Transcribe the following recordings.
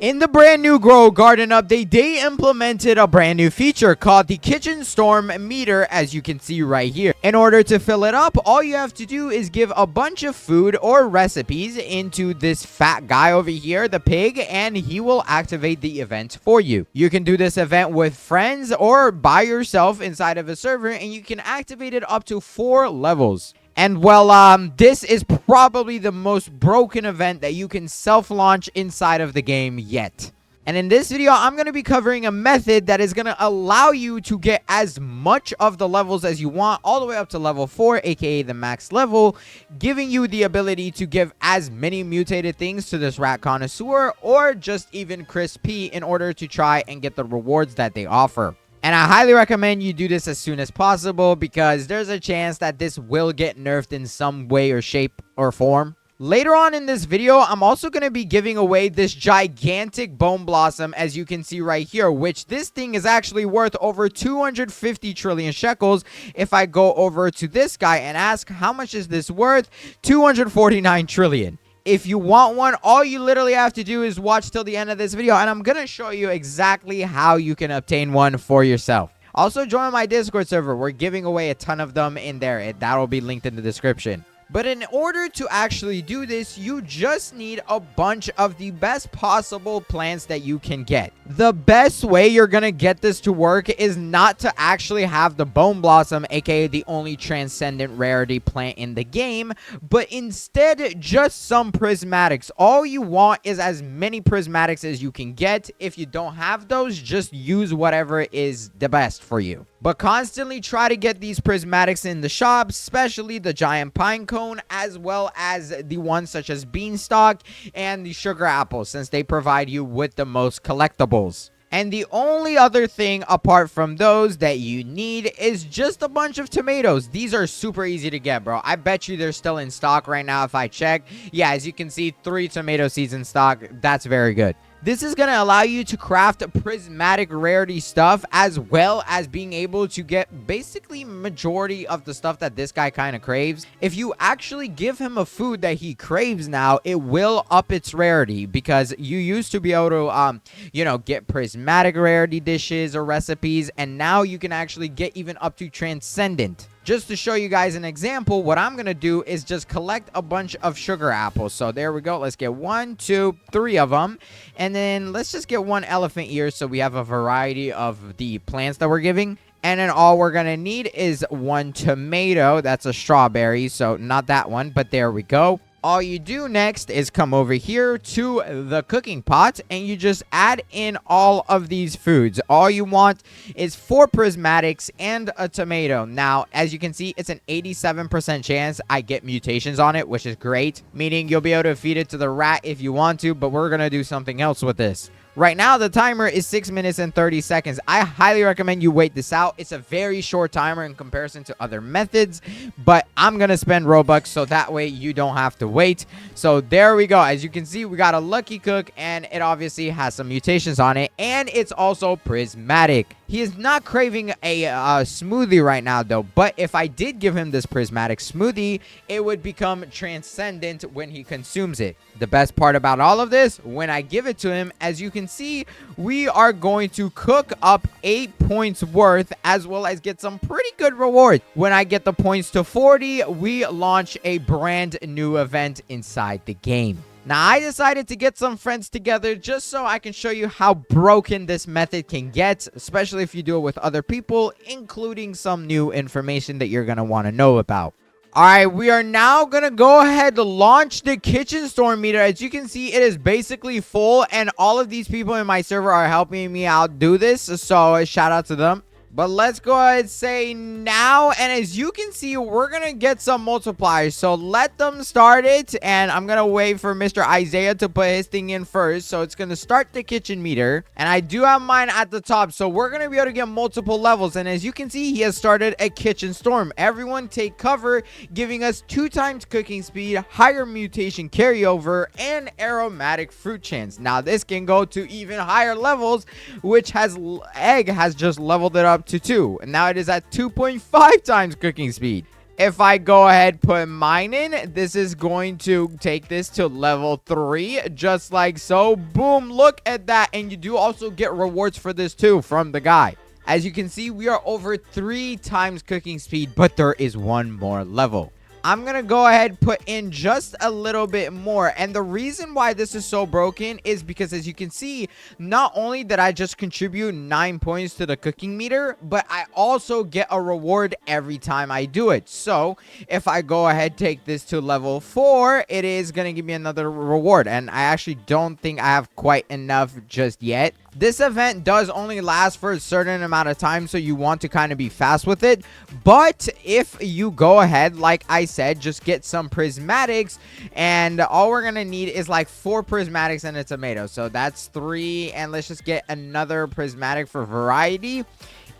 In the brand new Grow Garden update, they implemented a brand new feature called the Kitchen Storm Meter, as you can see right here. In order to fill it up, all you have to do is give a bunch of food or recipes into this fat guy over here, the pig, and he will activate the event for you. You can do this event with friends or by yourself inside of a server, and you can activate it up to 4 levels. And well, this is probably the most broken event that you can self-launch inside of the game yet. And in this video, I'm going to be covering a method that is going to allow you to get as much of the levels as you want, all the way up to level 4, aka the max level, giving you the ability to give as many mutated things to this rat connoisseur, or just even Chris P, in order to try and get the rewards that they offer. And I highly recommend you do this as soon as possible, because there's a chance that this will get nerfed in some way or shape or form. Later on in this video, I'm also going to be giving away this gigantic bone blossom, as you can see right here, which this thing is actually worth over 250 trillion shekels. If I go over to this guy and ask, how much is this worth? 249 trillion. If you want one, all you literally have to do is watch till the end of this video, and I'm going to show you exactly how you can obtain one for yourself. Also, join my Discord server. We're giving away a ton of them in there. That'll be linked in the description. But in order to actually do this, you just need a bunch of the best possible plants that you can get. The best way you're going to get this to work is not to actually have the Bone Blossom, aka the only transcendent rarity plant in the game, but instead just some prismatics. All you want is as many prismatics as you can get. If you don't have those, just use whatever is the best for you. But constantly try to get these prismatics in the shop, especially the giant pine cone, as well as the ones such as beanstalk and the sugar apple, since they provide you with the most collectibles. And the only other thing apart from those that you need is just a bunch of tomatoes. These are super easy to get, bro. I bet you they're still in stock right now if I check. Yeah, as you can see, 3 tomato seeds in stock. That's very good. This is going to allow you to craft prismatic rarity stuff, as well as being able to get basically majority of the stuff that this guy kind of craves. If you actually give him a food that he craves now, it will up its rarity, because you used to be able to, get prismatic rarity dishes or recipes, and now you can actually get even up to transcendent. Just to show you guys an example, what I'm going to do is just collect a bunch of sugar apples. So there we go. Let's get 1, 2, 3 of them. And then let's just get 1 elephant ear, so we have a variety of the plants that we're giving. And then all we're going to need is 1 tomato. That's a strawberry, so not that one, but there we go. All you do next is come over here to the cooking pot, and you just add in all of these foods. All you want is 4 prismatics and a tomato. Now, as you can see, it's an 87% chance I get mutations on it, which is great, meaning you'll be able to feed it to the rat if you want to, but we're going to do something else with this. Right now, the timer is 6 minutes and 30 seconds. I highly recommend you wait this out. It's a very short timer in comparison to other methods, but I'm going to spend Robux so that way you don't have to wait. So there we go. As you can see, we got a Lucky Cook, and it obviously has some mutations on it, and it's also prismatic. He is not craving a smoothie right now, though, but if I did give him this prismatic smoothie, it would become transcendent when he consumes it. The best part about all of this, when I give it to him, as you can see, we are going to cook up 8 points worth, as well as get some pretty good rewards. When I get the points to 40, we launch a brand new event inside the game. Now, I decided to get some friends together just so I can show you how broken this method can get, especially if you do it with other people, including some new information that you're going to want to know about. Alright, we are now going to go ahead to launch the kitchen storm meter. As you can see, it is basically full, and all of these people in my server are helping me out do this, so shout out to them. But let's go ahead and say now, and as you can see, we're going to get some multipliers. So let them start it, and I'm going to wait for Mr. Isaiah to put his thing in first. So it's going to start the kitchen meter, and I do have mine at the top. So we're going to be able to get multiple levels, and as you can see, he has started a kitchen storm. Everyone take cover, giving us 2 times cooking speed, higher mutation carryover, and aromatic fruit chance. Now this can go to even higher levels, which Egg has just leveled it up to 2, and now it is at 2.5 times cooking speed. If I go ahead, put mine in, this is going to take this to level 3, just like so. Boom, look at that. And you do also get rewards for this too from the guy. As you can see, we are over 3 times cooking speed, but there is one more level. I'm gonna go ahead and put in just a little bit more, and the reason why this is so broken is because, as you can see, not only did I just contribute 9 points to the cooking meter, but I also get a reward every time I do it. So if I go ahead, take this to level 4, it is gonna give me another reward, and I actually don't think I have quite enough just yet. This event does only last for a certain amount of time, so you want to kind of be fast with it. But if you go ahead, like I said, just get some prismatics, and all we're gonna need is like 4 prismatics and a tomato. So that's 3, and let's just get another prismatic for variety.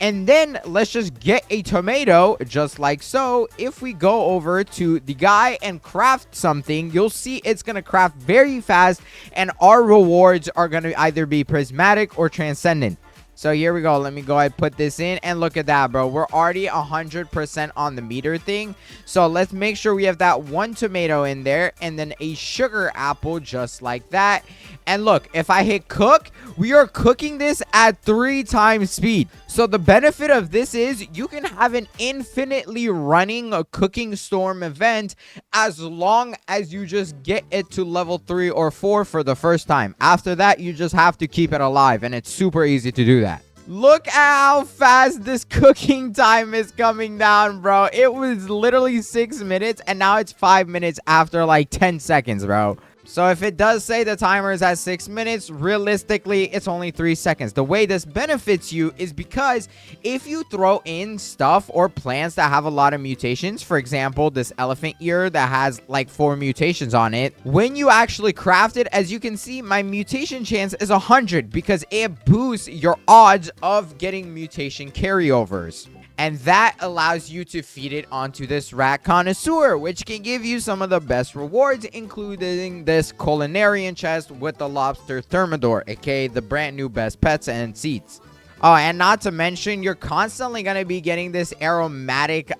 And then let's just get a tomato, just like so. If we go over to the guy and craft something, you'll see it's going to craft very fast. And our rewards are going to either be prismatic or transcendent. So here we go. Let me go ahead and put this in. And look at that, bro. We're already 100% on the meter thing. So let's make sure we have that 1 tomato in there. And then a sugar apple just like that. And look, if I hit cook, we are cooking this at 3 times speed. So the benefit of this is you can have an infinitely running cooking storm event as long as you just get it to level 3 or 4 for the first time. After that, you just have to keep it alive, and it's super easy to do that. Look at how fast this cooking time is coming down, bro. It was literally 6 minutes, and now it's 5 minutes after like 10 seconds, bro. So if it does say the timer is at 6 minutes, realistically, it's only 3 seconds. The way this benefits you is because if you throw in stuff or plants that have a lot of mutations, for example, this elephant ear that has like 4 mutations on it, when you actually craft it, as you can see, my mutation chance is 100 because it boosts your odds of getting mutation carryovers. And that allows you to feed it onto this rat connoisseur, which can give you some of the best rewards, including this culinarian chest with the lobster thermidor, aka the brand new best pets and seeds. Oh, and not to mention, you're constantly going to be getting this aromatic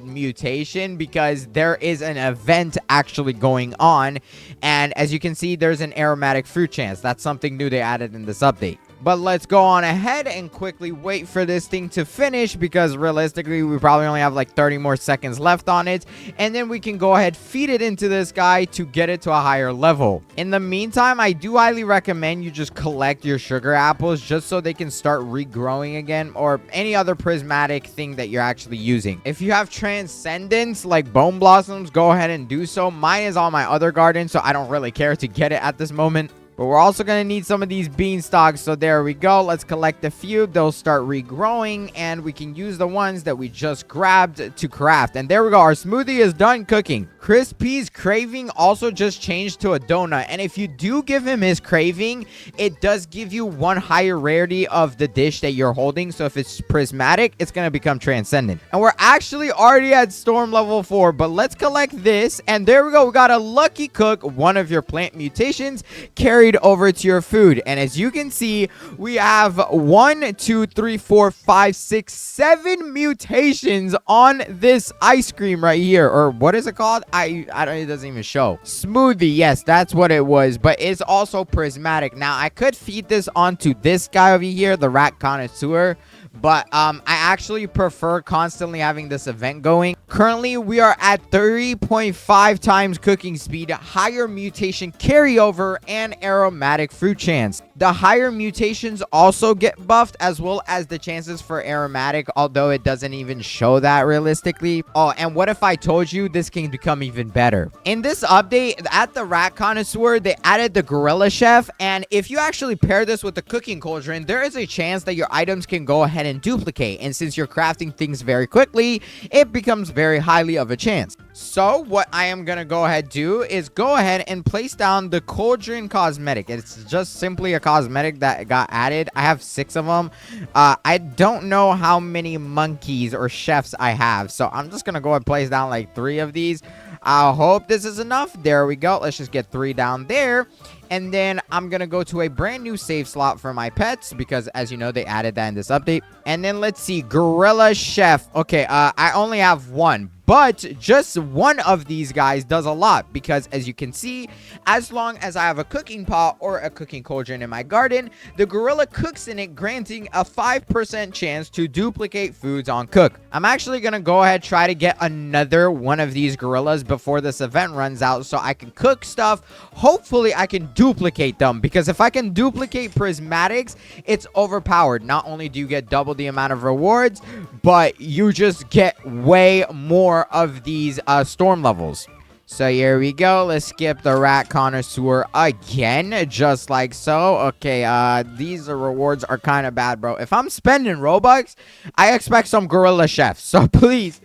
mutation because there is an event actually going on. And as you can see, there's an aromatic fruit chance. That's something new they added in this update. But let's go on ahead and quickly wait for this thing to finish because realistically, we probably only have like 30 more seconds left on it. And then we can go ahead, feed it into this guy to get it to a higher level. In the meantime, I do highly recommend you just collect your sugar apples just so they can start regrowing again, or any other prismatic thing that you're actually using. If you have transcendence like bone blossoms, go ahead and do so. Mine is on my other garden, so I don't really care to get it at this moment. But we're also going to need some of these beanstalks. So there we go. Let's collect a few. They'll start regrowing. And we can use the ones that we just grabbed to craft. And there we go. Our smoothie is done cooking. Crispy's craving also just changed to a donut. And if you do give him his craving, it does give you 1 higher rarity of the dish that you're holding. So if it's prismatic, it's going to become transcendent. And we're actually already at storm level 4. But let's collect this. And there we go. We got a lucky cook. One of your plant mutations carried over to your food. And as you can see, we have 1, 2, 3, 4, 5, 6, 7 mutations on this ice cream right here. Or what is it called? I don't, it doesn't even show. Smoothie. Yes, that's what it was. But it's also prismatic. Now, I could feed this onto this guy over here, the rat connoisseur. But I actually prefer constantly having this event going. Currently, we are at 3.5 times cooking speed, higher mutation carryover, and aromatic fruit chance. The higher mutations also get buffed, as well as the chances for aromatic, although it doesn't even show that realistically. Oh, and what if I told you this can become even better? In this update, at the rat connoisseur, they added the gorilla chef, and if you actually pair this with the cooking cauldron, there is a chance that your items can go ahead and duplicate. And since you're crafting things very quickly, it becomes very highly of a chance. So what I am gonna go ahead do is go ahead and place down the cauldron cosmetic. It's just simply a cosmetic that got added. I have 6 of them. I don't know how many monkeys or chefs I have, so I'm just gonna go ahead and place down like 3 of these. I hope this is enough. There we go. Let's just get 3 down there. And then I'm going to go to a brand new save slot for my pets because, as you know, they added that in this update. And then let's see. Gorilla Chef. Okay, I only have 1. but just one of these guys does a lot, because as you can see, as long as I have a cooking pot or a cooking cauldron in my garden, the gorilla cooks in it, granting a 5% chance to duplicate foods on cook. I'm actually gonna go ahead try to get another one of these gorillas before this event runs out so I can cook stuff. Hopefully I can duplicate them, because if I can duplicate prismatics, it's overpowered. Not only do you get double the amount of rewards, but you just get way more of these storm levels. So here we go. Let's skip the rat connoisseur again, just like so. Okay, these rewards are kind of bad, bro. If I'm spending Robux, I expect some gorilla chef. So please,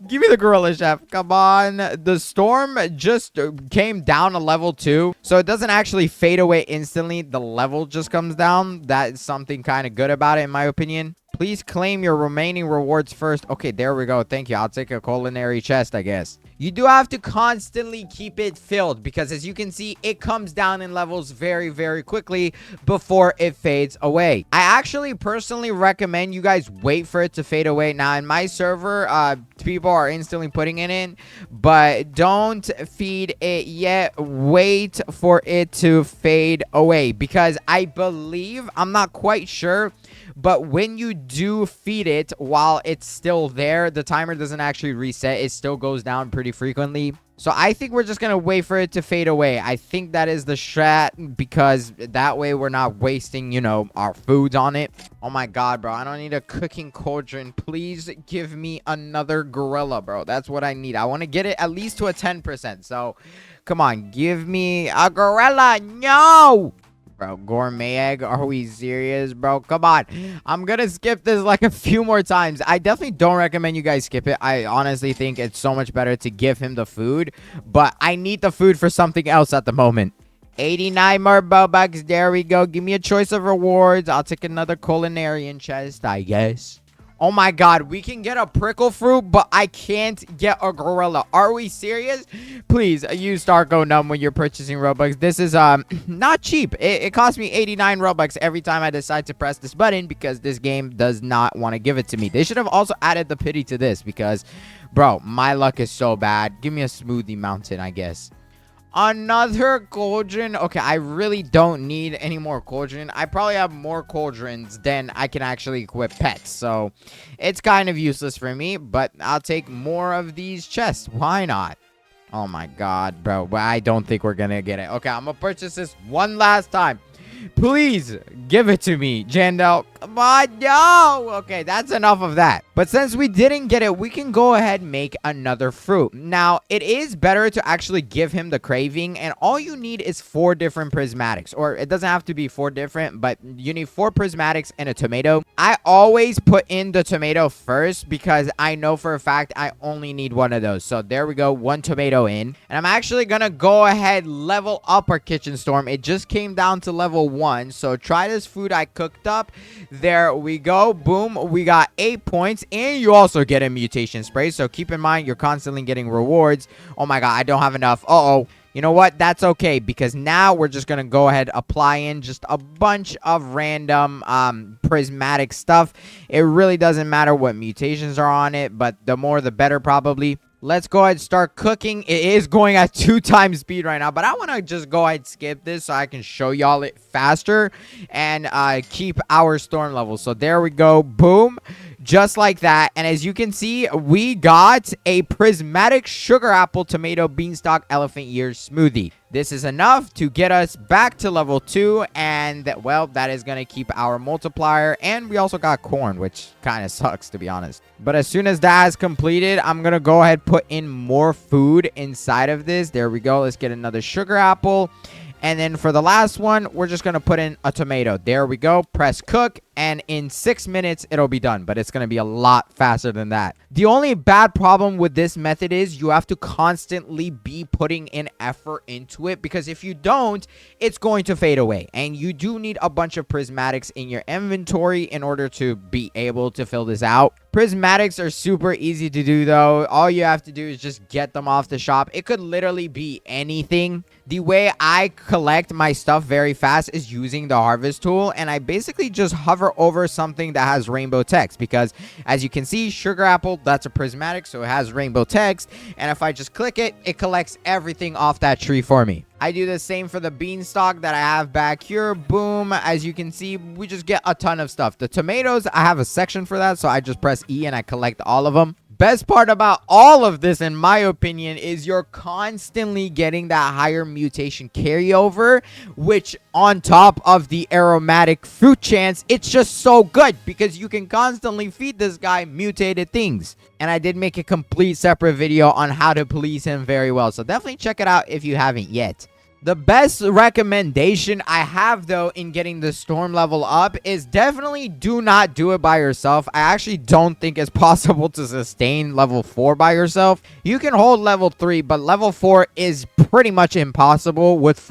give me the gorilla chef. Come on. The storm just came down to level 2. So it doesn't actually fade away instantly. The level just comes down. That is something kind of good about it, in my opinion. Please claim your remaining rewards first. Okay, there we go. Thank you. I'll take a culinary chest, I guess. You do have to constantly keep it filled, because as you can see, it comes down in levels very, very quickly before it fades away. I actually personally recommend you guys wait for it to fade away. Now, in my server, people are instantly putting it in, but don't feed it yet. Wait for it to fade away, because I believe, I'm not quite sure, but when you do feed it while it's still there, the timer doesn't actually reset. It still goes down pretty frequently. So I think we're just going to wait for it to fade away. I think that is the strat, because that way we're not wasting, you know, our foods on it. Oh my god, bro. I don't need a cooking cauldron. Please give me another gorilla, bro. That's what I need. I want to get it at least to a 10%. So come on, give me a gorilla. No! Bro, gourmet egg, are we serious, bro? Come on. I'm gonna skip this like a few more times. I definitely don't recommend you guys skip it. I honestly think it's so much better to give him the food, but I need the food for something else at the moment. 89 more Robux. There we go. Give me a choice of rewards. I'll take another culinarian chest, I guess. Oh my god, we can get a prickle fruit, but I can't get a gorilla. Are we serious? Please use StarCode num when you're purchasing Robux. This is not cheap. It costs me 89 Robux every time I decide to press this button, because this game does not want to give it to me. They should have also added the pity to this, because, bro, my luck is so bad. Give me a smoothie mountain, I guess. Another cauldron. Okay, I really don't need any more cauldron. I probably have more cauldrons than I can actually equip pets, so it's kind of useless for me, but I'll take more of these chests. Why not? Oh my god, bro. I don't think we're gonna get it. Okay, I'm gonna purchase this one last time. Please give it to me, Jandel. Come on, no. Okay, that's enough of that. But since we didn't get it, we can go ahead and make another fruit. Now, it is better to actually give him the craving, and all you need is 4 different prismatics. Or it doesn't have to be 4 different, but you need 4 prismatics and a tomato. I always put in the tomato first, because I know for a fact I only need one of those. So there we go, 1 tomato in. And I'm actually gonna go ahead level up our kitchen storm. It just came down to level 1. So try this food I cooked up. There we go. Boom. We got 8 points. And you also get a mutation spray. So keep in mind, you're constantly getting rewards. Oh my god, I don't have enough. Uh-oh. You know what? That's okay, because now we're just going to go ahead apply in just a bunch of random prismatic stuff. It really doesn't matter what mutations are on it, but the more the better probably. Let's go ahead and start cooking. It is going at 2 times speed right now, but I want to just go ahead and skip this so I can show y'all it faster and keep our storm levels. So there we go. Boom. Just like that. And as you can see, we got a prismatic sugar apple tomato beanstalk elephant ear smoothie. This is enough to get us back to level 2, and well, that is going to keep our multiplier. And we also got corn, which kind of sucks, to be honest. But as soon as that is completed, I'm going to go ahead and put in more food inside of this. There we go. Let's get another sugar apple. And then for the last one, we're just going to put in a tomato. There we go. Press cook. And in 6 minutes, it'll be done. But it's going to be a lot faster than that. The only bad problem with this method is you have to constantly be putting in effort into it. Because if you don't, it's going to fade away. And you do need a bunch of prismatics in your inventory in order to be able to fill this out. Prismatics are super easy to do, though. All you have to do is just get them off the shop. It could literally be anything. The way I collect my stuff very fast is using the harvest tool. And I basically just hover prefer over something that has rainbow text, because as you can see, sugar apple, that's a prismatic, so it has rainbow text, and if I just click it, it collects everything off that tree for me. I do the same for the beanstalk that I have back here. Boom. As you can see, we just get a ton of stuff. The tomatoes, I have a section for that, so I just press E and I collect all of them. Best part about all of this, in my opinion, is you're constantly getting that higher mutation carryover, which on top of the aromatic fruit chance, it's just so good because you can constantly feed this guy mutated things. And I did make a complete separate video on how to please him very well, so definitely check it out if you haven't yet. The best recommendation I have, though, in getting the storm level up is definitely do not do it by yourself. I actually don't think it's possible to sustain level 4 by yourself. You can hold level 3, but level 4 is pretty much impossible with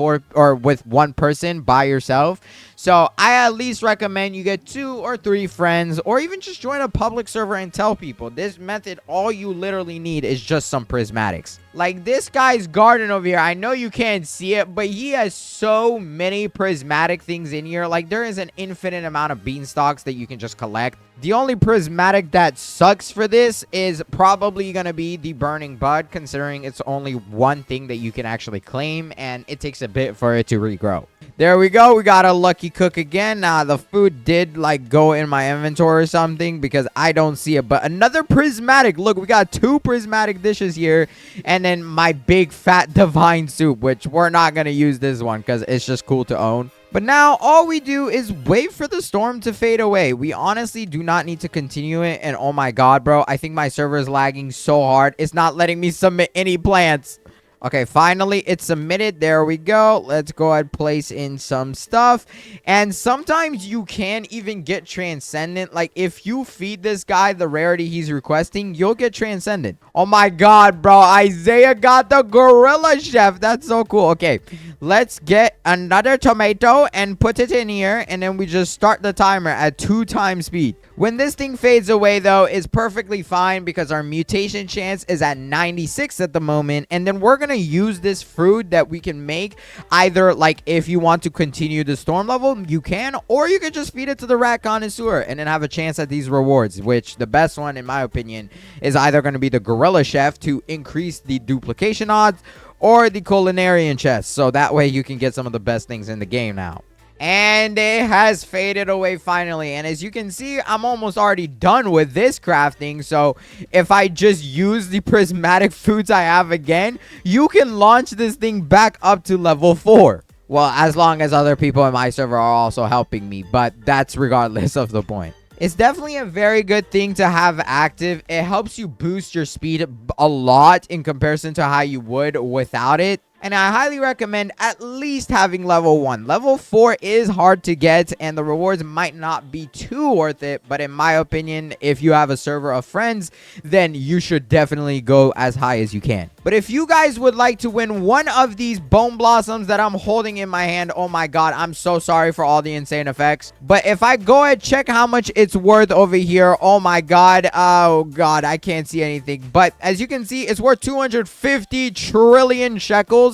one person by yourself. So I at least recommend you get 2 or 3 friends, or even just join a public server and tell people. This method, all you literally need is just some prismatics. Like this guy's garden over here, I know you can't see it, but he has so many prismatic things in here. Like there is an infinite amount of beanstalks that you can just collect. The only prismatic that sucks for this is probably going to be the burning bud, considering it's only one thing that you can actually claim, and it takes a bit for it to regrow. There we go. We got a lucky cook again. Now, the food did, like, go in my inventory or something because I don't see it. But another prismatic. Look, we got 2 prismatic dishes here. And then my big fat divine soup, which we're not going to use this one because it's just cool to own. But now, all we do is wait for the storm to fade away. We honestly do not need to continue it. And oh my god, bro. I think my server is lagging so hard. It's not letting me submit any plants. Okay, finally, it's submitted. There we go. Let's go ahead and place in some stuff. And sometimes you can even get Transcendent. Like, if you feed this guy the rarity he's requesting, you'll get Transcendent. Oh my god, bro. Isaiah got the Gorilla Chef. That's so cool. Okay, let's get another tomato and put it in here. And then we just start the timer at 2 times speed. When this thing fades away, though, it's perfectly fine because our mutation chance is at 96 at the moment. And then we're going to use this fruit that we can make either, like, if you want to continue the storm level, you can, or you can just feed it to the rat connoisseur and then have a chance at these rewards, which the best one, in my opinion, is either going to be the Gorilla Chef to increase the duplication odds or the Culinarian chest. So that way you can get some of the best things in the game now. And it has faded away finally. And as you can see, I'm almost already done with this crafting. So if I just use the prismatic foods I have again, you can launch this thing back up to level 4. Well, as long as other people in my server are also helping me. But that's regardless of the point. It's definitely a very good thing to have active. It helps you boost your speed a lot in comparison to how you would without it. And I highly recommend at least having level 1. Level 4 is hard to get, and the rewards might not be too worth it. But in my opinion, if you have a server of friends, then you should definitely go as high as you can. But if you guys would like to win one of these bone blossoms that I'm holding in my hand, oh my god, I'm so sorry for all the insane effects. But if I go ahead, check how much it's worth over here. Oh my god, I can't see anything. But as you can see, it's worth 250 trillion shekels.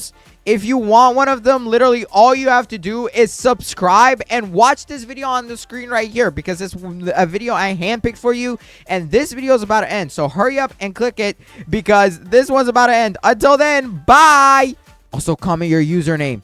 If you want one of them, literally all you have to do is subscribe and watch this video on the screen right here, because it's a video I handpicked for you, and this video is about to end. So hurry up and click it because this one's about to end. Until then, bye. Also, comment your username.